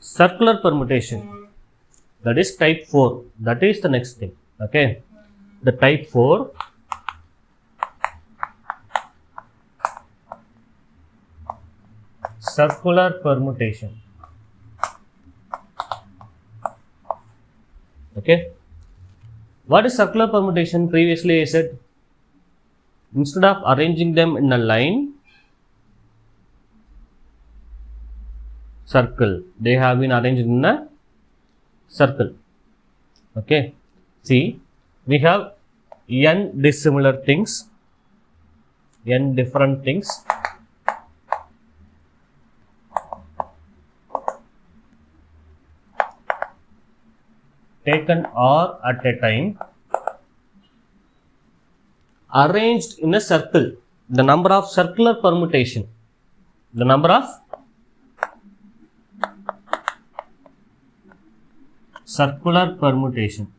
circular permutation, that is type 4, that is the next thing. Okay, the type 4 circular permutation. Okay, what is circular permutation? Previously I said, instead of arranging them in a line circle, they have been arranged in a circle. Okay, see, we have n dissimilar things, n different things, taken or at a time, arranged in a circle. The number of circular permutation, the number of circular permutation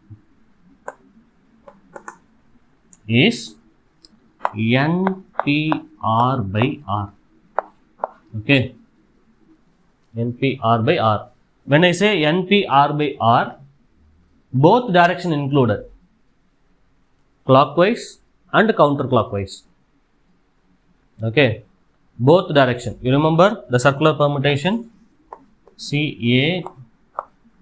is NPR by R. Okay, NPR by R. When I say NPR by R, both direction included, clockwise and counterclockwise. Okay, both direction. You remember the circular permutation, CA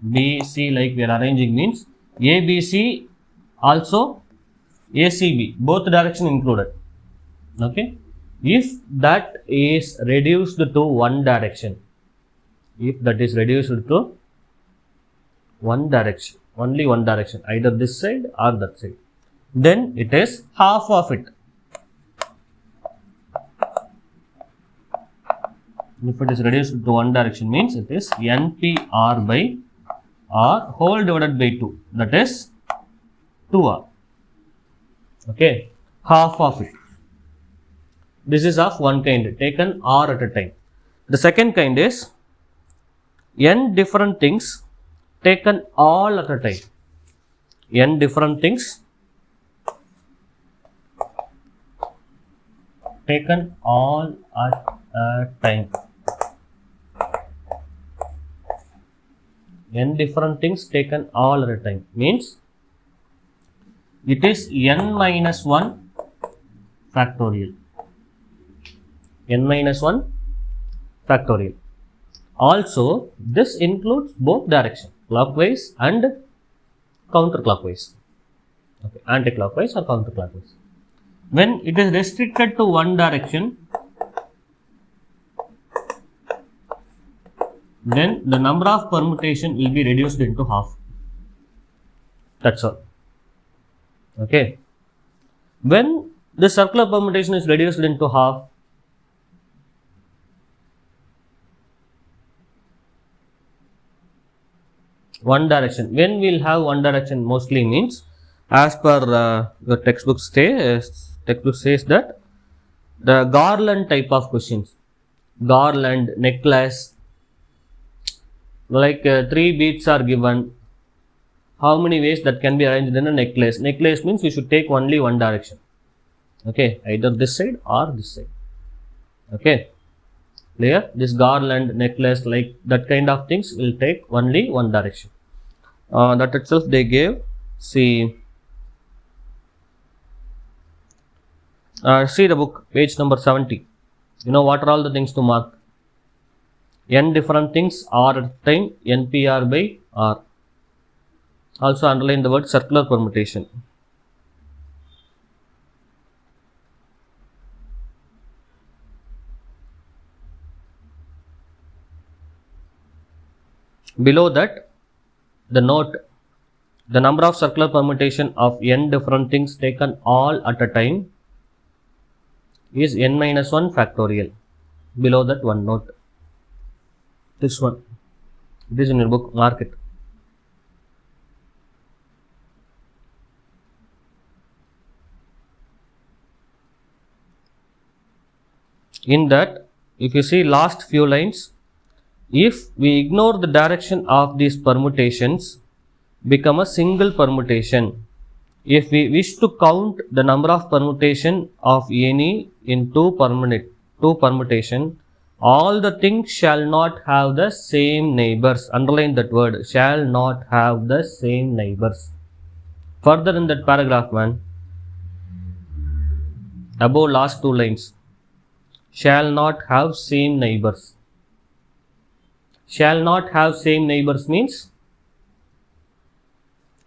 BC, like we are arranging, means ABC also ACB, both direction included. Okay, if that is reduced to one direction, if that is reduced to one direction, only one direction, either this side or that side, then it is half of it. If it is reduced to one direction, means it is NPR by R whole divided by 2, that is 2R. Okay, half of it. This is of one kind, taken R at a time. The second kind is n different things taken all at a time. N different things taken all at a time. N different things taken all at a time means it is n minus 1 factorial. N minus 1 factorial. Also, this includes both direction, clockwise and counterclockwise. Okay, anti-clockwise or counterclockwise. When it is restricted to one direction, then the number of permutation will be reduced into half. That's all. Okay. When the circular permutation is reduced into half, one direction. When we will have one direction, mostly means, as per the textbook says that the garland type of questions, garland, necklace, like 3 beads are given. How many ways that can be arranged in a necklace? Necklace means we should take only one direction. Okay, either this side or this side. Okay, clear? This garland, necklace, like that kind of things will take only one direction. That itself they gave. See the book, page number 70. You know what are all the things to mark? N different things R at time, NPR by R. Also underline the word circular permutation. Below that, the note, the number of circular permutation of n different things taken all at a time is n minus 1 factorial. Below that, one note. This one, it is in your book, mark it. In that, if you see last few lines, if we ignore the direction of these permutations, become a single permutation. If we wish to count the number of permutation of any in two permutation, all the things shall not have the same neighbors. Underline that word, shall not have the same neighbors. Further in that paragraph, man, above last two lines, shall not have same neighbors. Shall not have same neighbors means,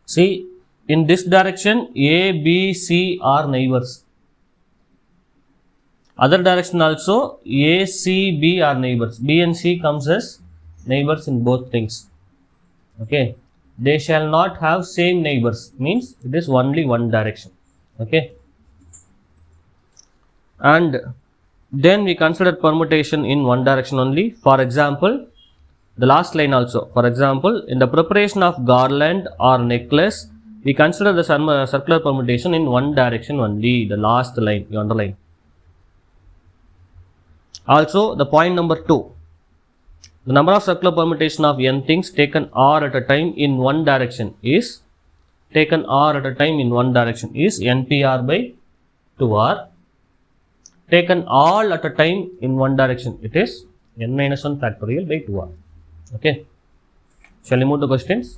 see, in this direction A, B, C are neighbors. Other direction also A, C, B are neighbors. B and C comes as neighbors in both things. Okay, they shall not have same neighbors means it is only one direction. Okay, and then we consider permutation in one direction only. For example, the last line also. For example, in the preparation of garland or necklace, we consider the circular permutation in one direction only. The last line you underline. Also, the point number 2, the number of circular permutation of n things taken r at a time in one direction is npr by 2r. Taken all at a time in one direction, it is n minus 1 factorial by 2r. Okay, shall we move to questions?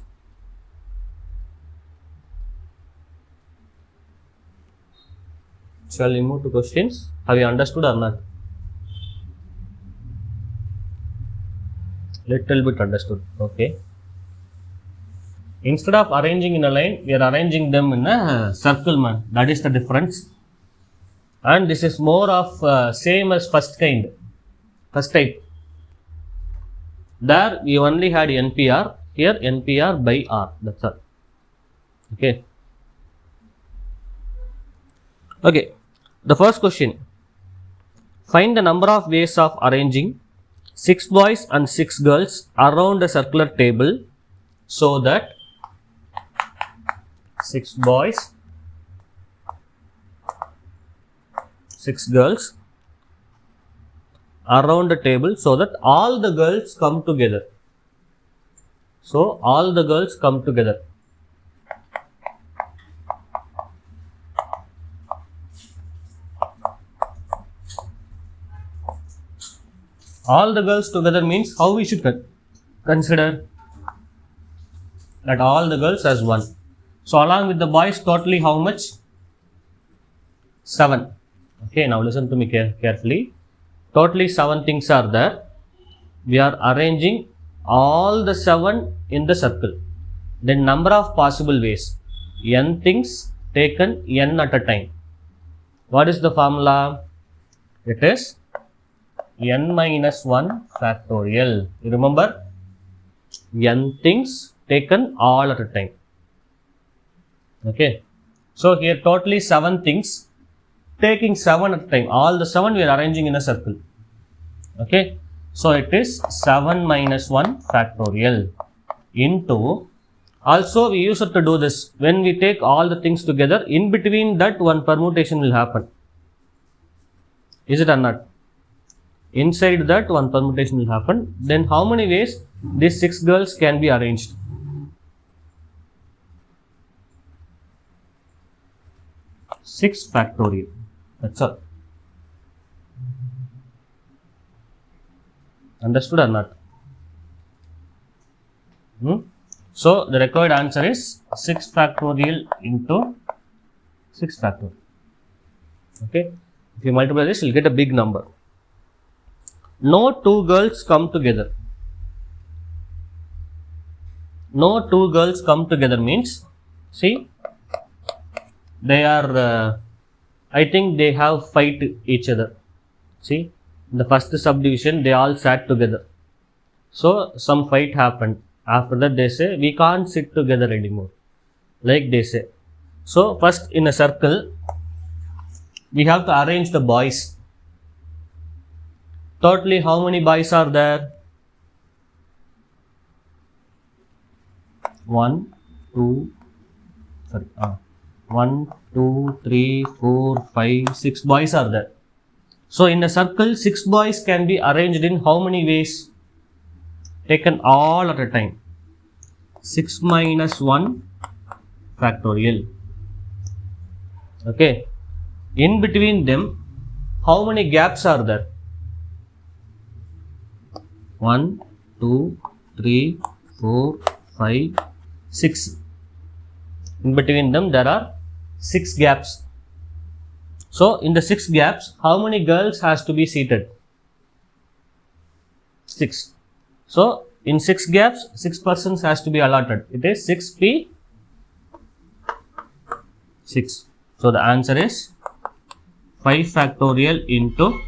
Have you understood or not? Little bit understood. Okay, instead of arranging in a line, we are arranging them in a circle, man. That is the difference. And this is more of same as first type. There we only had npr, here npr by r, that's all. Okay. Okay, the first question, find the number of ways of arranging 6 boys and 6 girls around a circular table so that 6 boys, 6 girls around the table so that all the girls come together. So, all the girls come together. All the girls together means how we should consider that all the girls as one. So, along with the boys, totally how much? 7. Okay, now listen to me carefully. Totally 7 things are there. We are arranging all the 7 in the circle. Then number of possible ways. N things taken n at a time. What is the formula? It is n minus 1 factorial. You remember? N things taken all at a time. Okay. So, here totally 7 things, taking 7 at a time. All the 7 we are arranging in a circle. Okay. So, it is 7 minus 1 factorial into, also we used to do this, when we take all the things together, in between that one permutation will happen. Is it or not? Inside that one permutation will happen. Then how many ways these 6 girls can be arranged? Six factorial. That's all. Understood or not? So, the required answer is 6 factorial into 6 factorial. Okay. If you multiply this, you will get a big number. No 2 girls come together. No 2 girls come together means, see, they are, I think they have fight each other. See, in the first subdivision, they all sat together. So, some fight happened. After that, they say, we can't sit together anymore. Like they say. So, first in a circle, we have to arrange the boys. Totally, how many boys are there? 1, 2, 3, 4, 5, 6 boys are there. So, in a circle, 6 boys can be arranged in how many ways? Taken all at a time. 6 minus 1 factorial. Okay. In between them, how many gaps are there? 1, 2, 3, 4, 5, 6. In between them there are 6 gaps. So in the 6 gaps, how many girls has to be seated? 6. So in 6 gaps, 6 persons has to be allotted. It is 6p 6. So the answer is 5 factorial into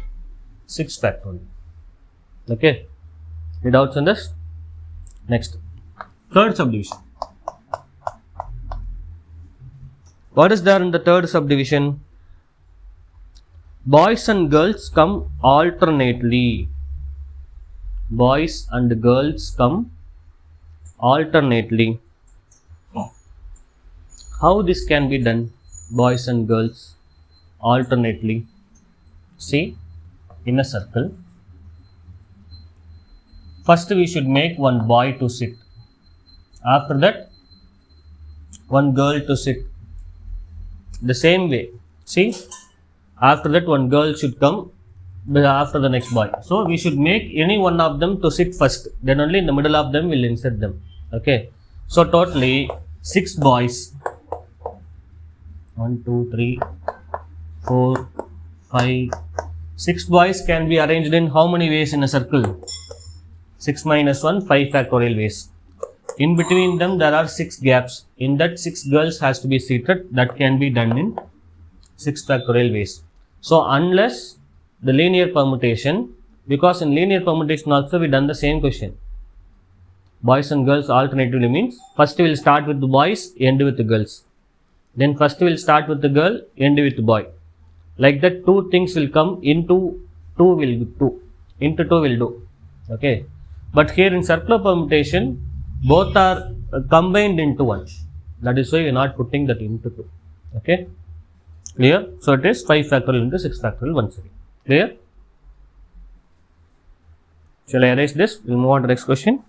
6 factorial. Okay. Any doubts on this? Next. Third subdivision. What is there in the third subdivision? Boys and girls come alternately. Boys and girls come alternately. How this can be done? Boys and girls alternately. See, in a circle. First we should make one boy to sit. After that, one girl to sit. The same way. See, after that one girl should come after the next boy. So we should make any one of them to sit first. Then only in the middle of them we'll insert them. Okay. So totally 6 boys. 1, 2, 3, 4, 5, 6 boys can be arranged in how many ways in a circle? 6 minus 1, 5 factorial ways. In between them there are 6 gaps. In that 6 girls has to be seated. That can be done in 6 factorial ways. So unless the linear permutation, because in linear permutation also we done the same question. Boys and girls alternatively means first we will start with the boys, end with the girls. Then first we will start with the girl, end with the boy. Like that 2 things will come into 2 will do. Into 2 will do. Okay. But here in circular permutation, both are combined into 1. That is why we are not putting that into 2. Okay. Clear? So it is 5 factorial into 6 factorial once again. Clear? Shall I erase this? We will move on to the next question.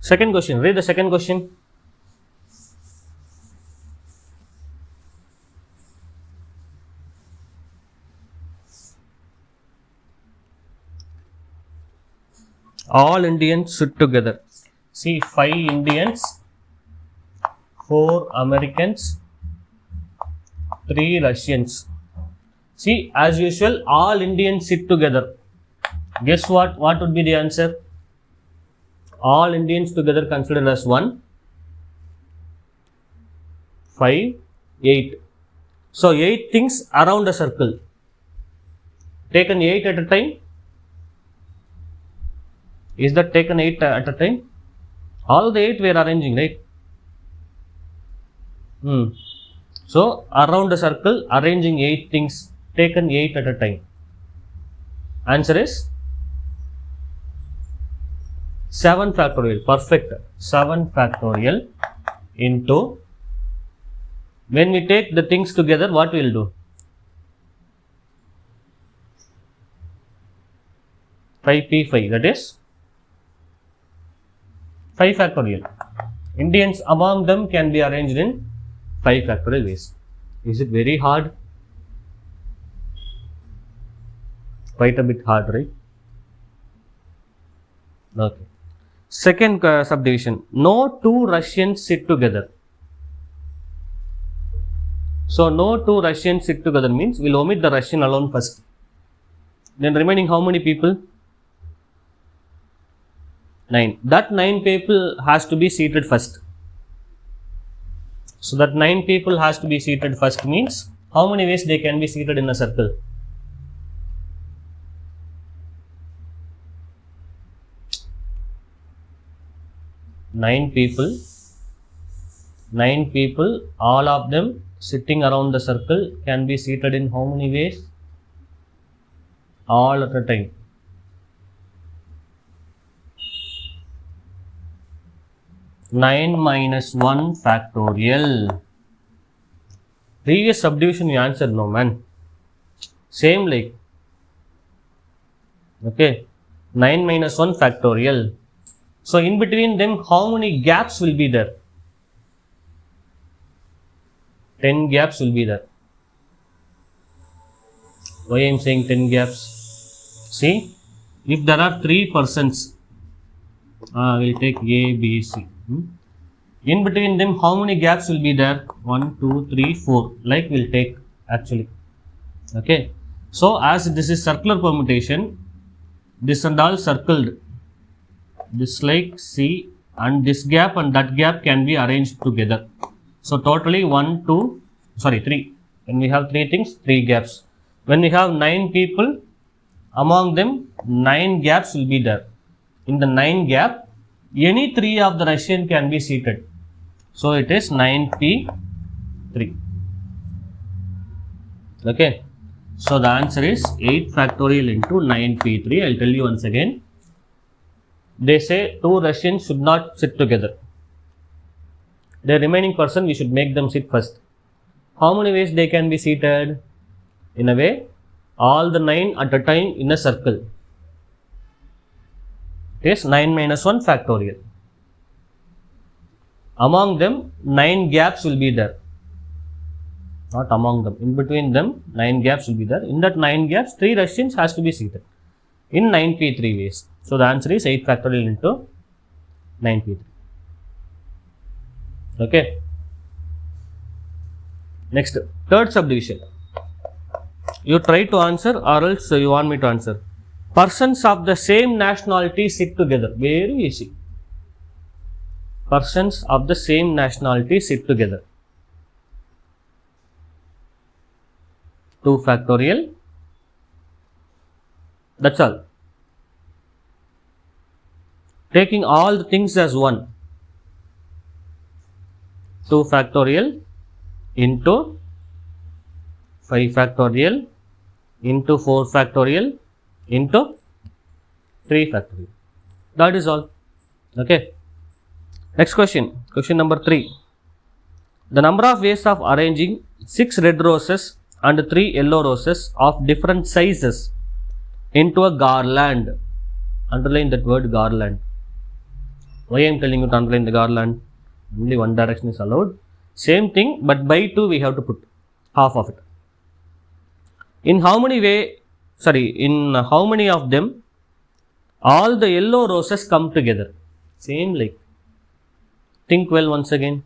Second question. Read the second question. All Indians sit together. See, 5 Indians, 4 Americans, 3 Russians. See, as usual, all Indians sit together. Guess what? What would be the answer? All Indians together considered as 1, 5, 8. So 8 things around a circle. Taken 8 at a time. Is that taken 8 at a time? All the 8 we are arranging, right? So around a circle, arranging 8 things, taken 8 at a time. Answer is 7 factorial. Perfect. 7 factorial into, when we take the things together, what we will do? 5p5, that is 5 factorial. Indians among them can be arranged in 5 factorial ways. Is it very hard? Quite a bit hard, right? Okay. Second subdivision. No 2 Russians sit together. So no 2 Russians sit together means we'll omit the Russian alone first. Then remaining how many people? 9. That 9 people has to be seated first. So that 9 people has to be seated first means how many ways they can be seated in a circle? 9 people, all of them sitting around the circle can be seated in how many ways? All at a time. Nine minus 1 factorial. Previous subdivision you answered, no man. Same like. Okay. 9 minus 1 factorial. So in between them, how many gaps will be there? 10 gaps will be there. Why I am saying 10 gaps? See, if there are 3 persons, we'll take A, B, C. In between them, how many gaps will be there? 1, 2, 3, 4. Like we'll take actually. Okay. So, as this is circular permutation, this and all circled. This like C, and this gap and that gap can be arranged together. So, totally 3. When we have 3 things, 3 gaps. When we have 9 people, among them 9 gaps will be there. In the 9 gap, any 3 of the Russian can be seated. So, it is 9p3. Okay. So, the answer is 8 factorial into 9p3. I will tell you once again. They say 2 Russians should not sit together. The remaining person, we should make them sit first. How many ways they can be seated? In a way, all the 9 at a time in a circle. It is 9 minus 1 factorial. Among them, 9 gaps will be there. Not among them. In between them, 9 gaps will be there. In that 9 gaps, 3 Russians has to be seated in 9p3 ways. So, the answer is 8 factorial into 9p3. Okay. Next, third subdivision. You try to answer or else you want me to answer. Persons of the same nationality sit together. Very easy. Persons of the same nationality sit together. 2 factorial. That's all. Taking all the things as 1. 2 factorial into 5 factorial into 4 factorial into 3 factorial. That is all. Okay. Next question. Question number 3. The number of ways of arranging 6 red roses and 3 yellow roses of different sizes into a garland. Underline that word garland. Why I am telling you to underline the garland? Only one direction is allowed. Same thing, but by 2 we have to put half of it. In how many of them all the yellow roses come together? Same like. Think well once again.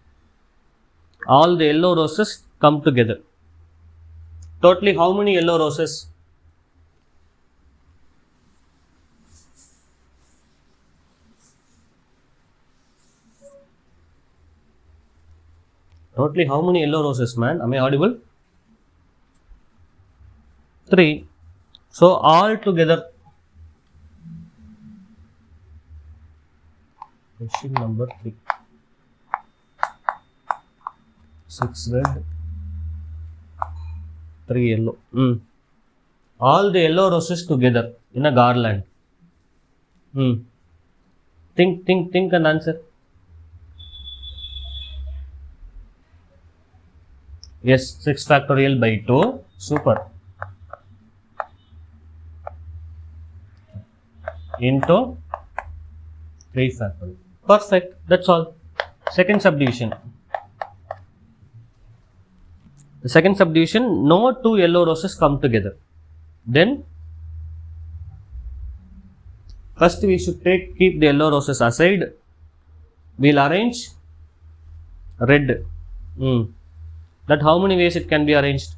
All the yellow roses come together. Totally how many yellow roses? Totally how many yellow roses, man? Am I audible? 3. So, all together. Question number 3. 6 red, 3 yellow. All the yellow roses together in a garland. Think and answer. Yes, 6 factorial by 2. Super. Into 3 factorial. Perfect. That's all. Second subdivision. The second subdivision, no 2 yellow roses come together. Then, first we should keep the yellow roses aside. We'll arrange red. That how many ways it can be arranged?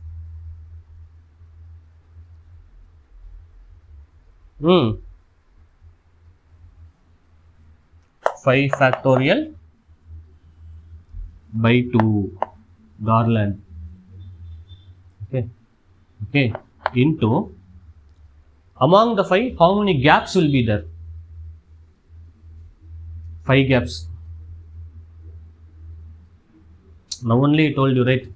5 factorial by 2 garland. Okay. Into, among the 5, how many gaps will be there? 5 gaps. Now only I told you, right?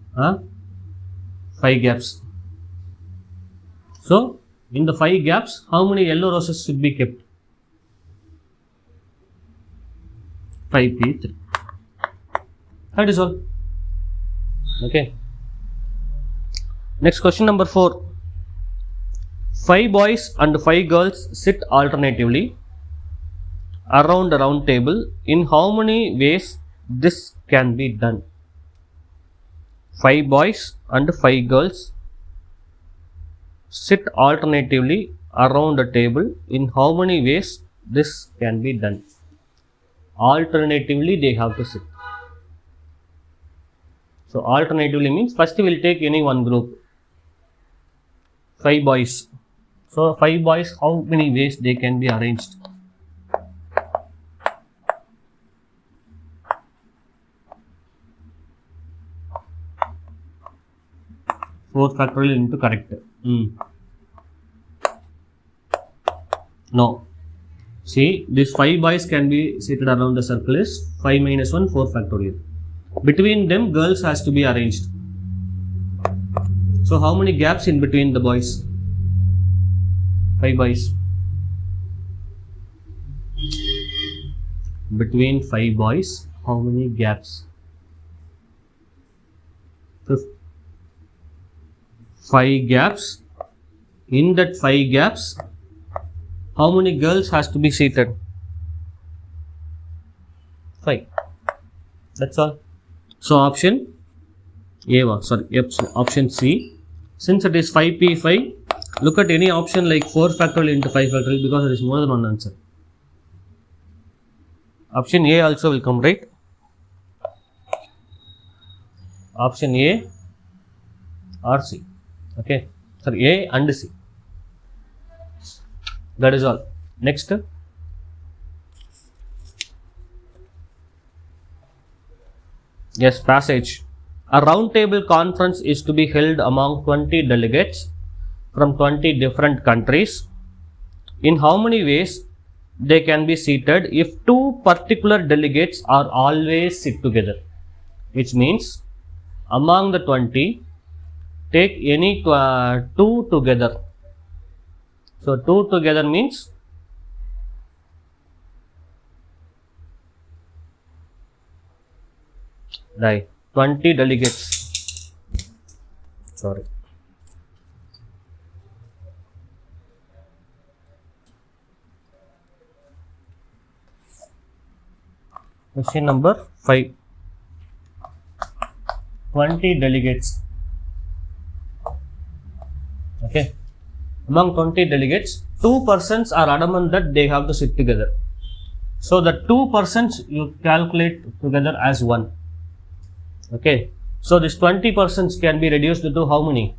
5 gaps. So, in the 5 gaps, how many yellow roses should be kept? 5p3. That is all. Okay. Next question number 4. 5 boys and 5 girls sit alternatively around a round table. In how many ways this can be done? 5 boys and 5 girls sit alternatively around the table. In how many ways this can be done? Alternatively they have to sit. So alternatively means first we will take any one group. 5 boys. So 5 boys, how many ways they can be arranged? Four factorial into correct. No. See, these 5 boys can be seated around the circle is 5 minus 1, 4 factorial. Between them, girls has to be arranged. So, how many gaps in between the boys? 5 boys. Between 5 boys, how many gaps? 5 gaps. In that 5 gaps, how many girls has to be seated? 5. That's all. So option A, option C. Since it is 5p5, look at any option like 4 factorial into 5 factorial because there is more than one answer. Option A also will come, right? Option A or C. Okay. Sorry, A and C. That is all. Next. Yes, passage. A round table conference is to be held among 20 delegates from 20 different countries. In how many ways they can be seated if 2 particular delegates are always sit together? Which means among the 20, take any 2 together. So 2 together means right 20 delegates. Sorry. Question number 5. 20 delegates. Okay. Among 20 delegates, 2 persons are adamant that they have to sit together. So the 2 persons you calculate together as 1. Okay. So this 20 persons can be reduced to how many?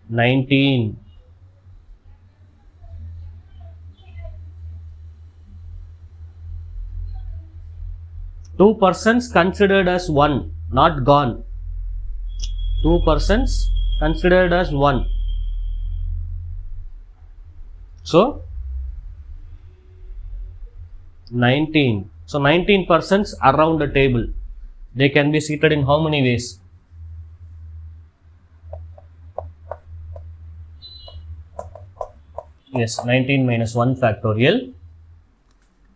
19. Two persons considered as 1, not gone. 2 persons considered as 1. So 19. So 19 persons around the table. They can be seated in how many ways? Yes, 19 minus 1 factorial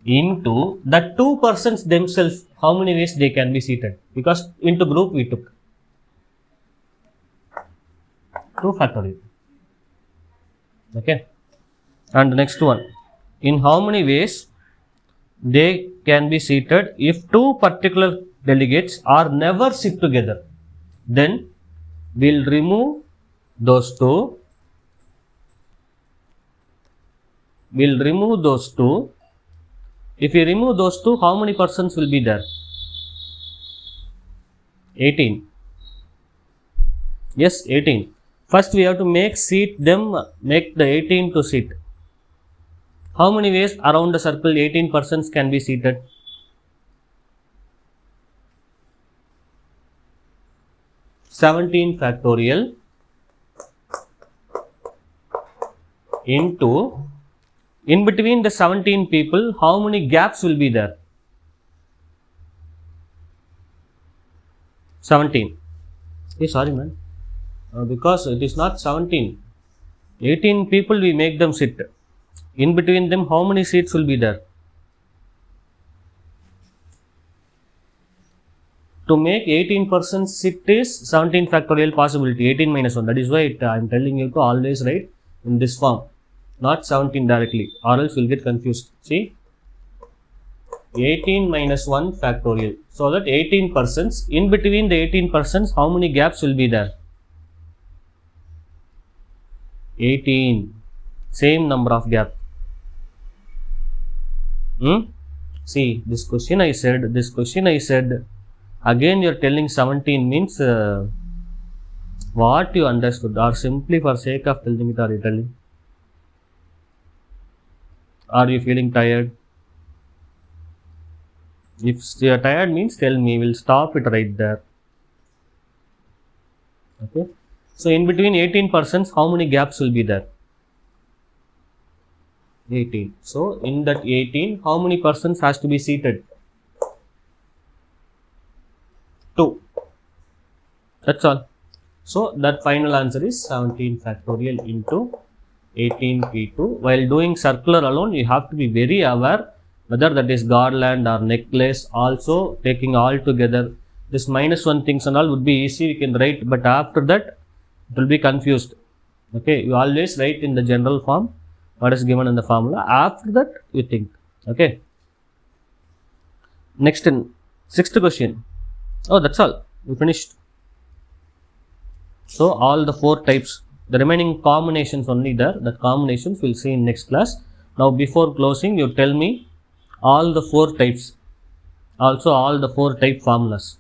into the 2 persons themselves. How many ways they can be seated? Because into group we took 2 factorial. Okay. And the next one. In how many ways they can be seated if 2 particular delegates are never sit together? Then we'll remove those 2. We'll remove those 2. If we remove those 2, how many persons will be there? 18. Yes, 18. First we have to make the 18 to sit. How many ways around the circle 18 persons can be seated? (17 factorial into in between the 17 people, how many gaps will be there? 17. Hey, sorry man. Because it is not 17. 18 people we make them sit. In between them, how many seats will be there? To make 18 persons sit is 17 factorial possibility, 18 minus 1. That is why I am telling you to always write in this form, not 17 directly, or else you will get confused. See, 18 minus 1 factorial. So that 18%, in between the 18%, how many gaps will be there? 18, same number of gap. See, this question I said, again you are telling 17 means what you understood, or simply for sake of telling it, are you telling? Are you feeling tired? If you are tired means tell me, we'll stop it right there. Okay. So in between 18%, how many gaps will be there? 18. So in that 18, how many persons has to be seated? 2. That's all. So that final answer is 17 factorial into 18p2. While doing circular alone, you have to be very aware whether that is garland or necklace. Also taking all together, this -1 things and all would be easy, we can write, but after that it will be confused. Okay, you always write in the general form what is given in the formula. After that you think. Okay. Next, in 6th question. Oh, that's all. We finished. So all the 4 types. The remaining combinations only there. That combinations we'll see in next class. Now before closing, you tell me all the 4 types. Also all the 4 type formulas.